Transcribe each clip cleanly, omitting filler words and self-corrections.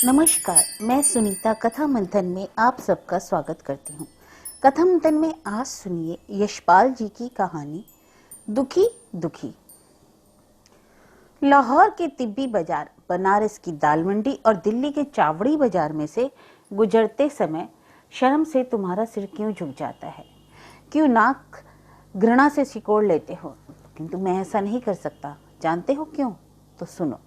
नमस्कार, मैं सुनीता कथा मंथन में आप सबका स्वागत करती हूँ। कथा मंथन में आज सुनिए यशपाल जी की कहानी दुखी दुखी। लाहौर के तिब्बी बाजार, बनारस की दाल मंडी और दिल्ली के चावड़ी बाजार में से गुजरते समय शर्म से तुम्हारा सिर क्यों झुक जाता है? क्यों नाक घृणा से सिकोड़ लेते हो? किंतु मैं ऐसा नहीं कर सकता। जानते हो क्यों? तो सुनो।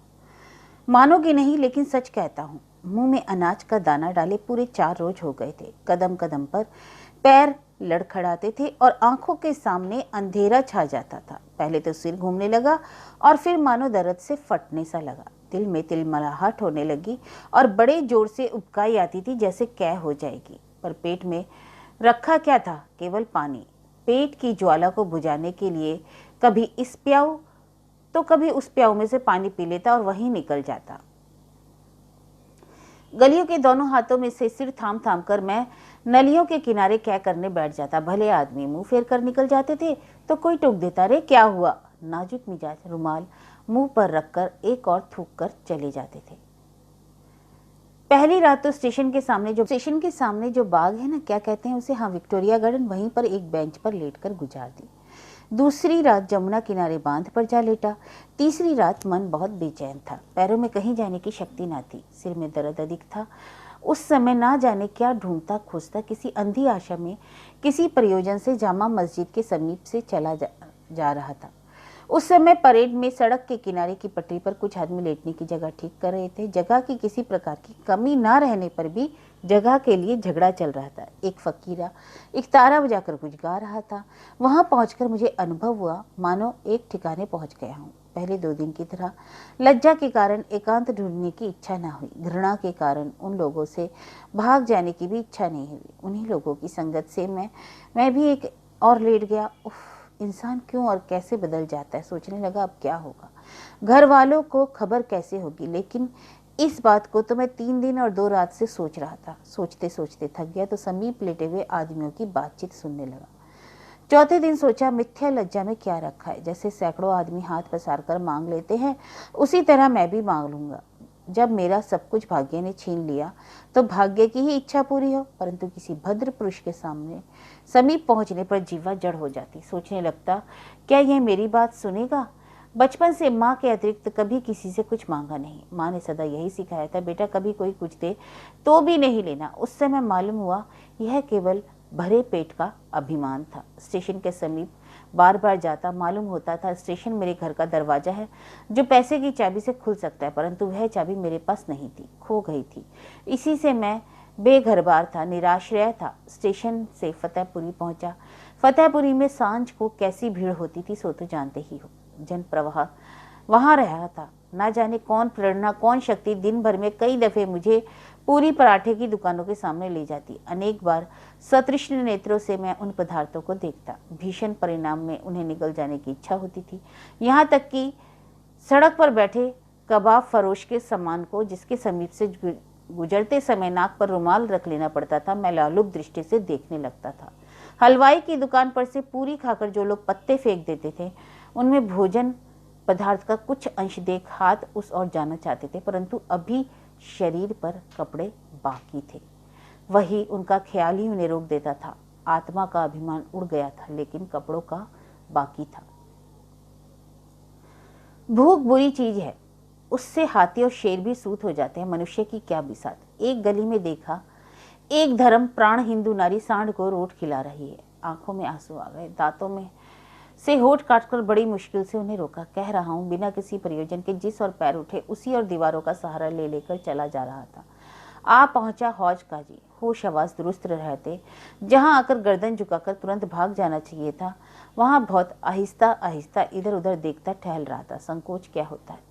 मानोगे नहीं, लेकिन सच कहता हूँ। मुंह में अनाज का दाना डाले पूरे 4 रोज हो गए थे। कदम कदम पर पैर लड़खड़ाते थे और आंखों के सामने अंधेरा छा जाता था। पहले तो सिर घूमने लगा और फिर मानो दर्द से फटने सा लगा। दिल में तिलमलाहट होने लगी और बड़े जोर से उबकाई आती थी, जैसे कैं हो जाएगी। पर पेट में रखा क्या था? केवल पानी। पेट की ज्वाला को बुझाने के लिए कभी इस प्याऊ तो कभी उस प्याऊ में से पानी पी लेता और वहीं निकल जाता। गलियों के दोनों हाथों में से सिर थाम थाम कर मैं नलियों के किनारे क्या करने बैठ जाता। भले आदमी मुंह फेर कर निकल जाते थे तो कोई टोक देता, रे क्या हुआ? नाजुक मिजाज रुमाल मुंह पर रखकर एक और थूक कर चले जाते थे। पहली रात तो स्टेशन के सामने जो बाग है ना, क्या कहते हैं उसे, हाँ, विक्टोरिया गार्डन, वहीं पर एक बेंच पर लेटकर गुजार दी। दूसरी रात जमुना किनारे बांध पर जा लेटा। तीसरी रात मन बहुत बेचैन था। पैरों में कहीं जाने की शक्ति ना थी। सिर में दर्द अधिक था। उस समय ना जाने क्या ढूंढता खोजता किसी अंधी आशा में किसी प्रयोजन से जामा मस्जिद के समीप से चला जा रहा था। उस समय परेड में सड़क के किनारे की पटरी पर कुछ आदमी लेटने की जगह ठीक कर रहे थे। जगह की किसी प्रकार की कमी ना रहने पर भी जगह के लिए झगड़ा चल रहा था। एक फकीरा एक तारा बजाकर कुछ गा रहा था। वहां पहुंचकर मुझे अनुभव हुआ मानो एक ठिकाने पहुंच गया हूं। पहले 2 दिन की तरह लज्जा के कारण एकांत ढूंढने की इच्छा ना हुई। घृणा के कारण उन लोगों से भाग जाने की भी इच्छा नहीं हुई। उन्हीं लोगों की संगत से मैं भी एक और लेट गया। उफ, इंसान क्यों और कैसे बदल जाता है। सोचने लगा अब क्या होगा, घर वालों को खबर कैसे होगी। लेकिन इस बात को तो मैं 3 दिन और 2 रात से सोच रहा था। सोचते सोचते थक गया तो समीप लेटे हुए आदमियों की बातचीत सुनने लगा। चौथे दिन सोचा, मिथ्या लज्जा में क्या रखा है। जैसे सैकड़ों आदमी हाथ पसार कर मांग लेते हैं, उसी तरह मैं भी मांग लूंगा। जब मेरा सब कुछ भाग्य ने छीन लिया तो भाग्य की ही इच्छा पूरी हो। परंतु किसी भद्र पुरुष के सामने समीप पहुंचने पर जीवा जड़ हो जाती। सोचने लगता, क्या यह मेरी बात सुनेगा? बचपन से माँ के अतिरिक्त कभी किसी से कुछ मांगा नहीं। माँ ने सदा यही सिखाया था, बेटा कभी कोई कुछ दे तो भी नहीं लेना। उस समय मालूम हुआ यह केवल भरे पेट का अभिमान था। स्टेशन के समीप बार बार जाता। मालूम होता था स्टेशन मेरे घर का दरवाजा है जो पैसे की चाबी से खुल सकता है, परंतु वह चाबी मेरे पास नहीं थी, खो गई थी। इसी से मैं बेघर-बार था, निराश्रय था। स्टेशन से फतेहपुरी पहुंचा। फतेहपुरी में सांझ को कैसी भीड़ होती थी सो तो जानते ही हो। जन प्रवाह वहां रहा था। ना जाने कौन प्रेरणा, कौन शक्ति दिन भर में कई दफे मुझे पूरी पराठे की दुकानों के सामने ले जाती। अनेक बार सतृष्ण नेत्रों से मैं उन पदार्थों को देखता। भीषण परिणाम में उन्हें निगल जाने की इच्छा होती थी। यहाँ तक कि सड़क पर बैठे कबाब फरोश के सामान को, जिसके समीप से गुजरते समय नाक पर रुमाल रख लेना पड़ता था, मैं लालुप दृष्टि से देखने लगता था। हलवाई की दुकान पर से पूरी खाकर जो लोग पत्ते फेंक देते थे, उनमें भोजन पदार्थ का कुछ अंश देख हाथ उस ओर जाना चाहते थे, परंतु अभी शरीर पर कपड़े बाकी थे। वही उनका ख्याल ही उन्हें रोक देता था। आत्मा का अभिमान उड़ गया था, लेकिन कपड़ों का बाकी था। भूख बुरी चीज है, उससे हाथी और शेर भी सूत हो जाते हैं। मनुष्य की क्या बिसात। एक गली में देखा, एक धर्म प्राण हिंदू नारी सांड को रोट खिला रही है। आंखों में आंसू आ गए। दांतों में से होठ काटकर बड़ी मुश्किल से उन्हें रोका। कह रहा हूं, बिना किसी प्रयोजन के जिस और पैर उठे उसी और दीवारों का सहारा ले लेकर चला जा रहा था। आ पहुंचा हौज काजी। होश आवाज दुरुस्त रहते जहां आकर गर्दन झुकाकर तुरंत भाग जाना चाहिए था, वहां बहुत आहिस्ता आहिस्ता इधर उधर देखता टहल रहा था। संकोच क्या होता है।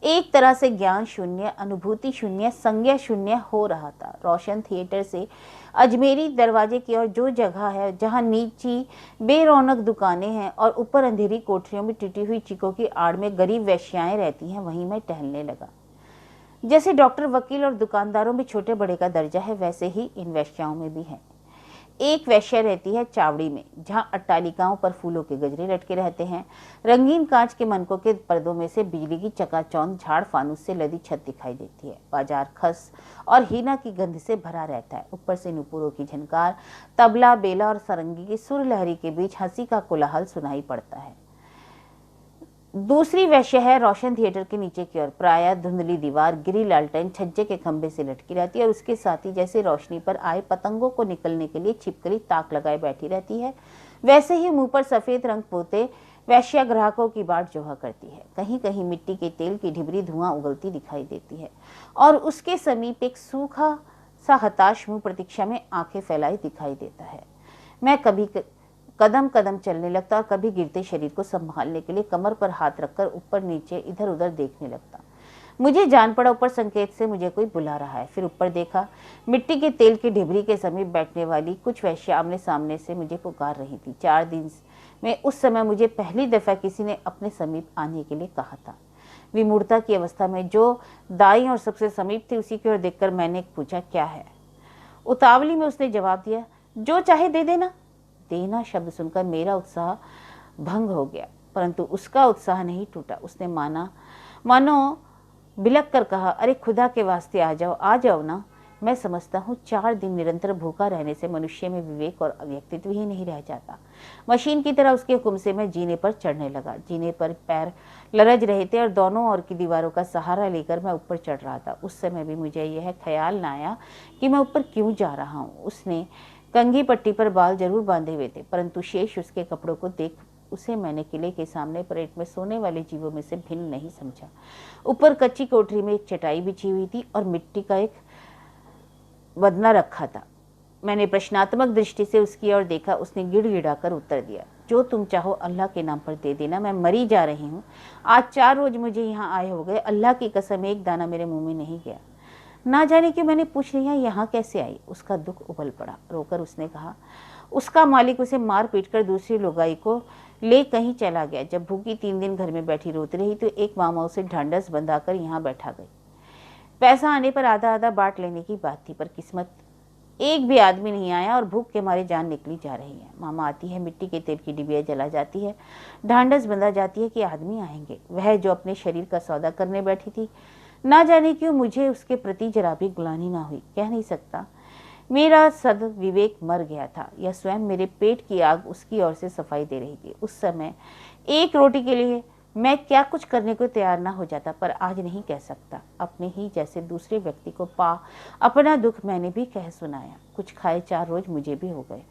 एक तरह से ज्ञान शून्य, अनुभूति शून्य, संज्ञा शून्य हो रहा था। रोशन थिएटर से अजमेरी दरवाजे की ओर जो जगह है, जहां नीची बेरौनक दुकानें हैं और ऊपर अंधेरी कोठरियों में टिटी हुई चीकों की आड़ में गरीब वेश्याएं रहती हैं, वहीं मैं टहलने लगा। जैसे डॉक्टर, वकील और दुकानदारों में छोटे बड़े का दर्जा है, वैसे ही इन वेश्याओं में भी है। एक वेश्या रहती है चावड़ी में, जहां अट्टालिकाओं पर फूलों के गजरे लटके रहते हैं। रंगीन कांच के मनकों के पर्दों में से बिजली की चकाचौंध झाड़ फानूस से लदी छत दिखाई देती है। बाजार खस और हीना की गंध से भरा रहता है। ऊपर से नुपुरों की झनकार, तबला, बेला और सरंगी की सुर लहरी के बीच हंसी का कोलाहल सुनाई पड़ता है। दूसरी वेश्या है रोशन थिएटर के नीचे की ओर। प्रायः धुंधली दीवार, गिरी लालटेन छज्जे के खंभे से लटकी रहती है और उसके साथ ही जैसे रोशनी पर आए पतंगों को निकलने के लिए छिपकली ताक लगाए बैठी रहती है, वैसे ही मुंह पर सफेद रंग पोते वेश्या ग्राहकों की बाट जोहा करती है। कहीं कहीं मिट्टी के तेल की ढिबरी धुआं उगलती दिखाई देती है और उसके समीप एक सूखा सा हताश मुंह प्रतीक्षा में आंखें फैलाई दिखाई देता है। मैं कभी कदम कदम चलने लगता और कभी गिरते शरीर को संभालने के लिए कमर पर हाथ रखकर ऊपर नीचे इधर उधर देखने लगता। मुझे जान पड़ा ऊपर संकेत से मुझे कोई बुला रहा है। फिर ऊपर देखा, मिट्टी के तेल की ढिबरी के समीप बैठने वाली कुछ वेश्या आमने सामने से मुझे पुकार रही थी। 4 दिन में उस समय मुझे पहली दफा किसी ने अपने समीप आने के लिए कहा था। विमूढ़ता की अवस्था में जो दाई और सबसे समीप थी उसी की ओर देखकर मैंने पूछा, क्या है? उतावली में उसने जवाब दिया, जो चाहे दे देना। देना शब्द सुनकर मेरा उत्साह भंग हो गया, परंतु उसका उत्साह नहीं टूटा। उसने मानो बिलक कर कहा, अरे खुदा के वास्ते आ जाओ ना। मैं समझता हूँ 4 दिन निरंतर भूखा रहने से मनुष्य में विवेक और व्यक्तित्व ही नहीं रह जाता। मशीन की तरह उसके हुक्म से मैं जीने पर चढ़ने लगा। जीने पर पैर लरज रहे थे और दोनों ओर की दीवारों का सहारा लेकर मैं ऊपर चढ़ रहा था। उस समय भी मुझे यह ख्याल न आया कि मैं ऊपर क्यों जा रहा हूँ। उसने कंघी पट्टी पर बाल जरूर बांधे हुए थे, परंतु शेष उसके कपड़ों को देख उसे मैंने किले के सामने परेड में सोने वाले जीवों में से भिन्न नहीं समझा। ऊपर कच्ची कोठरी में एक चटाई बिछी हुई थी और मिट्टी का एक बदना रखा था। मैंने प्रश्नात्मक दृष्टि से उसकी ओर देखा। उसने गिड़गिड़ाकर उत्तर दिया, जो तुम चाहो अल्लाह के नाम पर दे देना, मैं मरी जा रही हूँ। आज 4 रोज मुझे यहाँ आए हो गए, अल्लाह की कसम एक दाना मेरे मुंह में नहीं गया। ना जाने क्यों मैंने पूछ लिया, यहाँ कैसे आई? उसका दुख उबल पड़ा। रोकर उसने कहा, उसका मालिक उसे मार पीट कर दूसरी लोगाई को ले कहीं चला गया। जब भूखी 3 दिन घर में बैठी रोती रही तो एक मामा उसे ढांढस बंधाकर यहाँ बैठा गई। पैसा आने पर आधा आधा बांट लेने की बात थी, पर किस्मत एक भी आदमी नहीं आया और भूख के मारे जान निकली जा रही है। मामा आती है, मिट्टी के तेल की डिबिया जला जाती है, ढांढस बंधा जाती है कि आदमी आएंगे। वह जो अपने शरीर का सौदा करने बैठी थी, ना जाने क्यों मुझे उसके प्रति जरा भी ग्लानि ना हुई। कह नहीं सकता मेरा सद विवेक मर गया था या स्वयं मेरे पेट की आग उसकी ओर से सफाई दे रही थी। उस समय एक रोटी के लिए मैं क्या कुछ करने को तैयार ना हो जाता, पर आज नहीं कह सकता। अपने ही जैसे दूसरे व्यक्ति को पा अपना दुख मैंने भी कह सुनाया। कुछ खाए 4 रोज मुझे भी हो गए।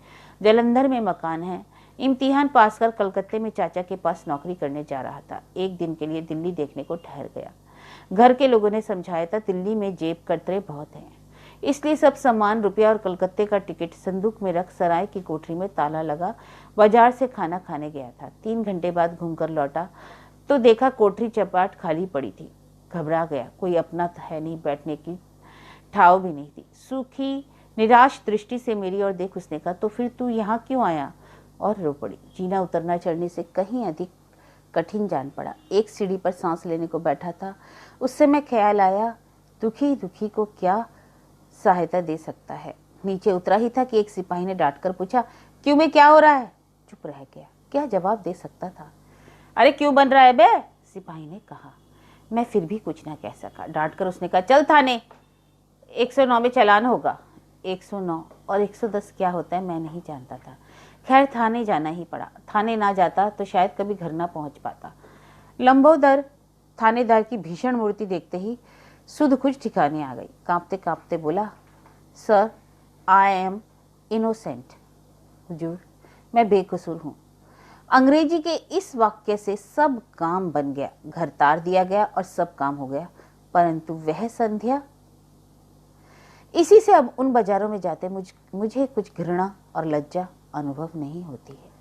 जलंधर में मकान है। इम्तिहान पास कर कलकत्ते में चाचा के पास नौकरी करने जा रहा था। एक दिन के लिए दिल्ली देखने को ठहर गया। घर के लोगों ने समझाया था दिल्ली में जेब कतरे बहुत हैं, इसलिए सब सामान, रुपया और कलकत्ते का टिकट संदूक में रख सराय की कोठरी में ताला लगा बाजार से खाना खाने गया था। 3 घंटे बाद घूमकर लौटा तो देखा कोठरी चपाट खाली पड़ी थी। घबरा गया, कोई अपना है नहीं, बैठने की ठाव भी नहीं थी। सूखी निराश दृष्टि से मेरी ओर देख उसने कहा, तो फिर तू यहाँ क्यों आया? और रो पड़ी। जीना उतरना चढ़ने से कहीं अधिक कठिन जान पड़ा। एक सीढ़ी पर सांस लेने को बैठा था, उससे मैं ख्याल आया, दुखी को क्या सहायता दे सकता है। नीचे उतरा ही था कि एक सिपाही ने डांटकर पूछा, क्यों में क्या हो रहा है? चुप रह गया। क्या जवाब दे सकता था? अरे क्यों बन रहा है बे? सिपाही ने कहा। मैं फिर भी कुछ ना कह सका। डांटकर उसने कहा, चल थाने, 109 में चालान होगा। 109 और 110 क्या होता है मैं नहीं जानता था। खैर थाने जाना ही पड़ा। थाने ना जाता तो शायद कभी घर ना पहुंच पाता। लंबोदर थानेदार की भीषण मूर्ति देखते ही सुध कुछ ठिकाने आ गई। कांपते कांपते बोला, सर आई एम इनोसेंट। हुजूर मैं बेकसूर हूँ। अंग्रेजी के इस वाक्य से सब काम बन गया, घर तार दिया गया और सब काम हो गया, परंतु वह संध्या, इसी से अब उन बाजारों में जाते मुझे कुछ घृणा और लज्जा अनुभव नहीं होती है।